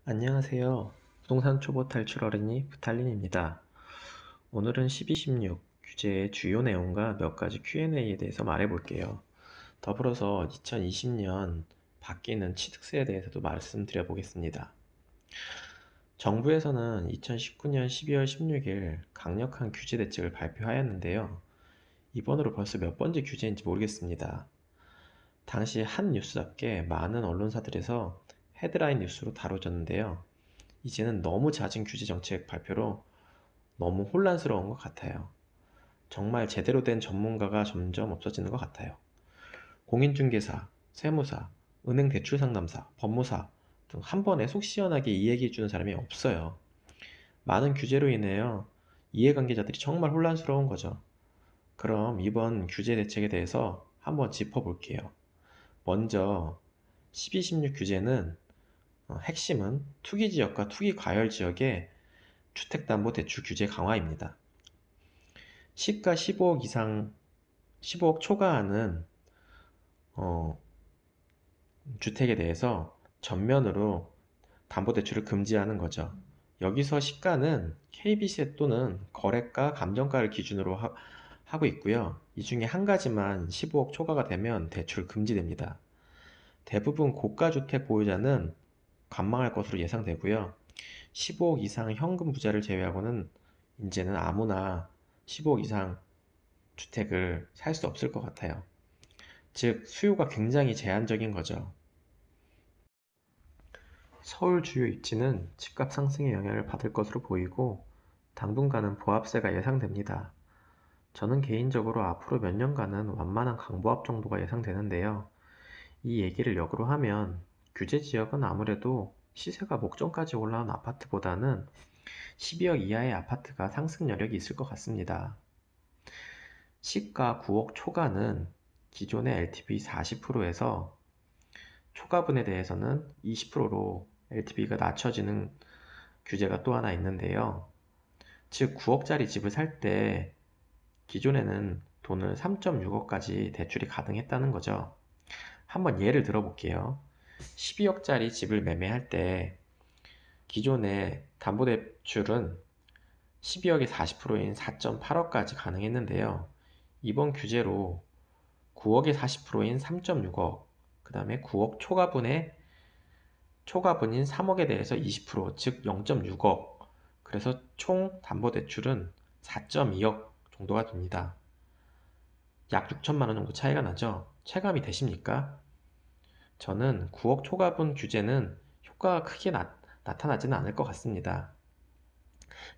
안녕하세요. 부동산 초보 탈출 어린이 부탈린입니다. 오늘은 1216 규제의 주요 내용과 몇 가지 Q&A에 대해서 말해볼게요. 더불어서 2020년 바뀌는 취득세에 대해서도 말씀드려 보겠습니다. 정부에서는 2019년 12월 16일 강력한 규제 대책을 발표하였는데요. 이번으로 벌써 몇 번째 규제인지 모르겠습니다. 당시 한 뉴스답게 많은 언론사들에서 헤드라인 뉴스로 다뤄졌는데요. 이제는 너무 잦은 규제 정책 발표로 너무 혼란스러운 것 같아요. 정말 제대로 된 전문가가 점점 없어지는 것 같아요. 공인중개사, 세무사, 은행 대출 상담사, 법무사 등 한 번에 속 시원하게 이야기해 주는 사람이 없어요. 많은 규제로 인해요. 이해관계자들이 정말 혼란스러운 거죠. 그럼 이번 규제 대책에 대해서 한번 짚어볼게요. 먼저 1216 규제는 핵심은 투기지역과 투기과열지역의 주택담보대출 규제 강화입니다. 시가 15억 이상, 15억 초과하는 주택에 대해서 전면으로 담보대출을 금지하는 거죠. 여기서 시가는 KB세 또는 거래가, 감정가를 기준으로 하고 있고요. 이 중에 한 가지만 15억 초과가 되면 대출 금지됩니다. 대부분 고가주택 보유자는 관망할 것으로 예상되고요. 15억 이상 현금 부자를 제외하고는 이제는 아무나 15억 이상 주택을 살 수 없을 것 같아요. 즉, 수요가 굉장히 제한적인 거죠. 서울 주요 입지는 집값 상승에 영향을 받을 것으로 보이고 당분간은 보합세가 예상됩니다. 저는 개인적으로 앞으로 몇 년간은 완만한 강보합 정도가 예상되는데요. 이 얘기를 역으로 하면 규제 지역은 아무래도 시세가 목전까지 올라온 아파트보다는 12억 이하의 아파트가 상승 여력이 있을 것 같습니다. 시가 9억 초과는 기존의 LTV 40%에서 초과분에 대해서는 20%로 LTV가 낮춰지는 규제가 또 하나 있는데요. 즉 9억짜리 집을 살 때 기존에는 돈을 3.6억까지 대출이 가능했다는 거죠. 한번 예를 들어 볼게요. 12억짜리 집을 매매할 때 기존의 담보대출은 12억의 40%인 4.8억까지 가능했는데요. 이번 규제로 9억의 40%인 3.6억, 그 다음에 9억 초과분인 3억에 대해서 20%, 즉 0.6억. 그래서 총 담보대출은 4.2억 정도가 됩니다. 약 6천만 원 정도 차이가 나죠? 체감이 되십니까? 저는 9억 초과분 규제는 효과가 크게 나타나지는 않을 것 같습니다.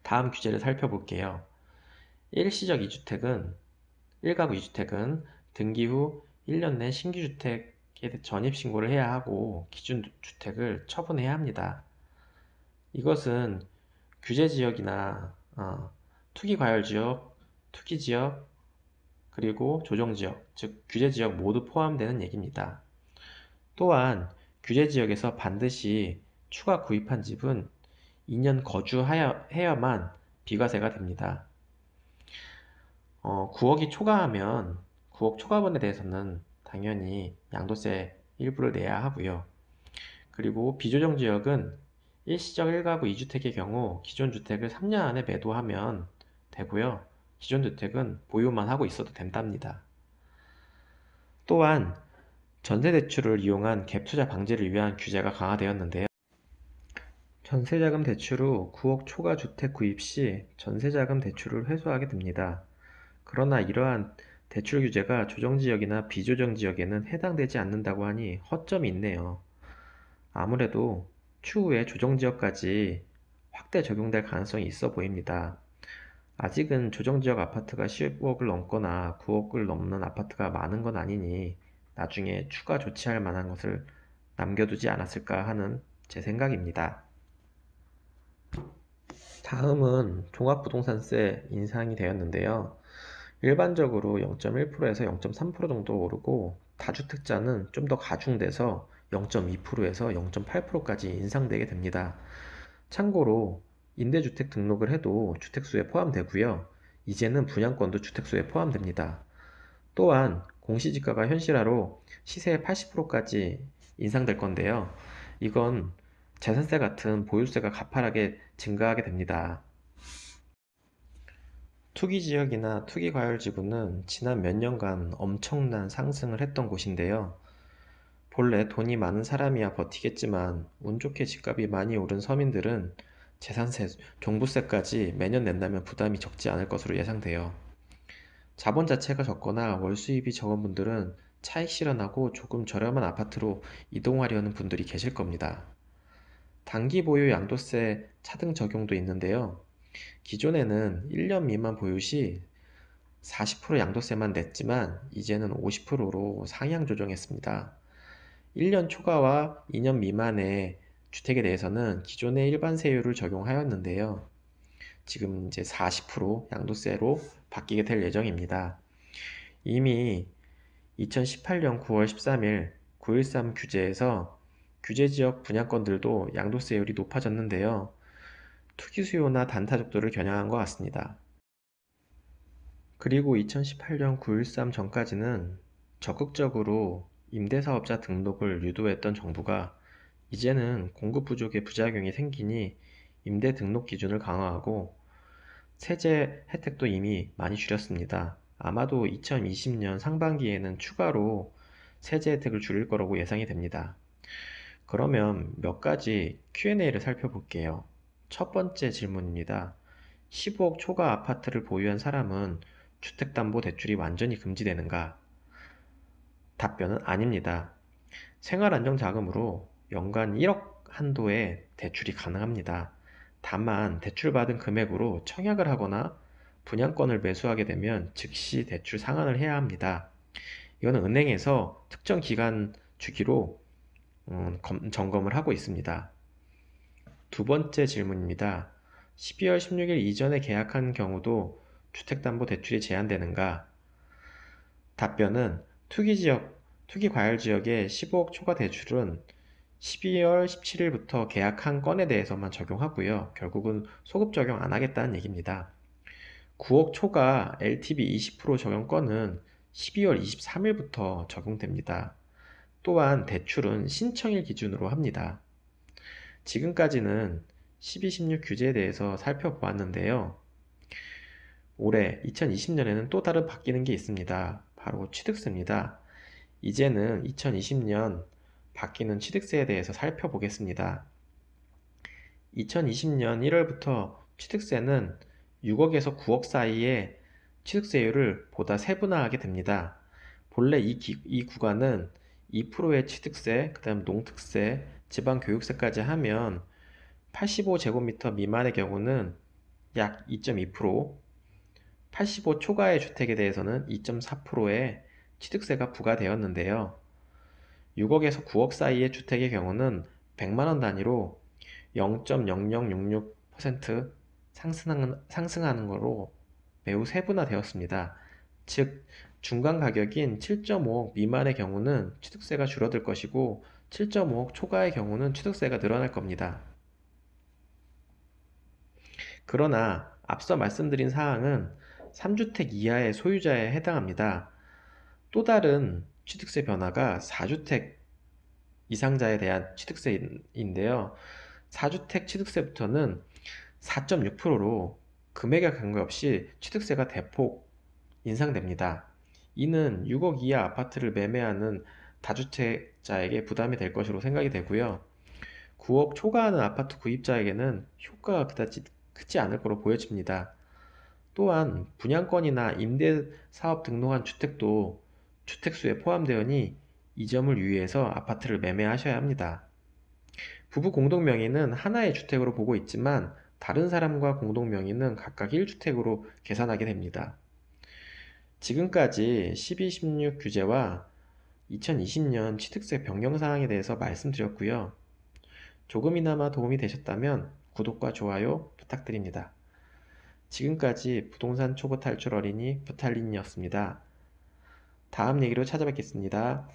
다음 규제를 살펴볼게요. 일시적 2주택은 1가구 2주택은 등기 후 1년 내 신규 주택에 전입신고를 해야 하고 기준 주택을 처분해야 합니다. 이것은 규제지역이나 투기과열지역, 투기지역, 그리고 조정지역, 즉 규제지역 모두 포함되는 얘기입니다. 또한 규제지역에서 반드시 추가 구입한 집은 2년 거주해야만 비과세가 됩니다. 9억이 초과하면 9억 초과분에 대해서는 당연히 양도세 일부를 내야 하고요. 그리고 비조정 지역은 일시적 1가구 2주택의 경우 기존 주택을 3년 안에 매도하면 되고요. 기존 주택은 보유만 하고 있어도 된답니다. 또한 전세대출을 이용한 갭투자 방지를 위한 규제가 강화되었는데요. 전세자금 대출 후 9억 초과 주택 구입 시 전세자금 대출을 회수하게 됩니다. 그러나 이러한 대출 규제가 조정지역이나 비조정지역에는 해당되지 않는다고 하니 허점이 있네요. 아무래도 추후에 조정지역까지 확대 적용될 가능성이 있어 보입니다. 아직은 조정지역 아파트가 10억을 넘거나 9억을 넘는 아파트가 많은 건 아니니 나중에 추가 조치할 만한 것을 남겨두지 않았을까 하는 제 생각입니다. 다음은 종합부동산세 인상이 되었는데요. 일반적으로 0.1%에서 0.3% 정도 오르고 다주택자는 좀 더 가중돼서 0.2%에서 0.8%까지 인상되게 됩니다. 참고로 임대주택 등록을 해도 주택수에 포함되고요. 이제는 분양권도 주택수에 포함됩니다. 또한 공시지가가 현실화로 시세의 80%까지 인상될 건데요. 이건 재산세 같은 보유세가 가파르게 증가하게 됩니다. 투기지역이나 투기과열지구는 지난 몇 년간 엄청난 상승을 했던 곳인데요. 본래 돈이 많은 사람이야 버티겠지만 운 좋게 집값이 많이 오른 서민들은 재산세, 종부세까지 매년 낸다면 부담이 적지 않을 것으로 예상돼요. 자본 자체가 적거나 월 수입이 적은 분들은 차익 실현하고 조금 저렴한 아파트로 이동하려는 분들이 계실 겁니다. 단기 보유 양도세 차등 적용도 있는데요. 기존에는 1년 미만 보유 시 40% 양도세만 냈지만 이제는 50%로 상향 조정했습니다. 1년 초과와 2년 미만의 주택에 대해서는 기존의 일반 세율을 적용하였는데요. 지금 이제 40% 양도세로 바뀌게 될 예정입니다. 이미 2018년 9월 13일 9.13 규제에서 규제지역 분양권들도 양도세율이 높아졌는데요. 투기 수요나 단타족들을 겨냥한 것 같습니다. 그리고 2018년 9.13 전까지는 적극적으로 임대사업자 등록을 유도했던 정부가 이제는 공급 부족의 부작용이 생기니 임대 등록 기준을 강화하고 세제 혜택도 이미 많이 줄였습니다. 아마도 2020년 상반기에는 추가로 세제 혜택을 줄일 거라고 예상이 됩니다. 그러면 몇 가지 Q&A를 살펴볼게요. 첫 번째 질문입니다. 15억 초과 아파트를 보유한 사람은 주택담보대출이 완전히 금지되는가? 답변은 아닙니다. 생활안정자금으로 연간 1억 한도의 대출이 가능합니다. 다만 대출받은 금액으로 청약을 하거나 분양권을 매수하게 되면 즉시 대출 상환을 해야 합니다. 이거는 은행에서 특정 기간 주기로 점검을 하고 있습니다. 두 번째 질문입니다. 12월 16일 이전에 계약한 경우도 주택담보대출이 제한되는가? 답변은 투기과열지역의 15억 초과 대출은 12월 17일부터 계약한 건에 대해서만 적용하고요. 결국은 소급 적용 안 하겠다는 얘기입니다. 9억 초과 LTV 20% 적용 건은 12월 23일부터 적용됩니다. 또한 대출은 신청일 기준으로 합니다. 지금까지는 1216 규제에 대해서 살펴보았는데요. 올해 2020년에는 또 다른 바뀌는 게 있습니다. 바로 취득세입니다. 이제는 2020년 바뀌는 취득세에 대해서 살펴보겠습니다. 2020년 1월부터 취득세는 6억에서 9억 사이의 취득세율을 보다 세분화하게 됩니다. 본래 이 구간은 2%의 취득세, 그 다음 농특세, 지방교육세까지 하면 85제곱미터 미만의 경우는 약 2.2%, 85 초과의 주택에 대해서는 2.4%의 취득세가 부과되었는데요. 6억에서 9억 사이의 주택의 경우는 100만원 단위로 0.0066% 상승하는 것으로 매우 세분화되었습니다. 즉, 중간 가격인 7.5억 미만의 경우는 취득세가 줄어들 것이고 7.5억 초과의 경우는 취득세가 늘어날 겁니다. 그러나 앞서 말씀드린 사항은 3주택 이하의 소유자에 해당합니다. 또 다른 취득세 변화가 4주택 이상자에 대한 취득세인데요. 4주택 취득세부터는 4.6%로 금액에 관계없이 취득세가 대폭 인상됩니다. 이는 6억 이하 아파트를 매매하는 다주택자에게 부담이 될 것으로 생각이 되고요. 9억 초과하는 아파트 구입자에게는 효과가 그다지 크지 않을 거로 보여집니다. 또한 분양권이나 임대사업 등록한 주택도 주택수에 포함되오니 이 점을 유의해서 아파트를 매매하셔야 합니다. 부부 공동명의는 하나의 주택으로 보고 있지만 다른 사람과 공동명의는 각각 1주택으로 계산하게 됩니다. 지금까지 1216 규제와 2020년 취득세 변경 사항에 대해서 말씀드렸고요. 조금이나마 도움이 되셨다면 구독과 좋아요 부탁드립니다. 지금까지 부동산 초보 탈출 어린이 부탈린이었습니다. 다음 얘기로 찾아뵙겠습니다.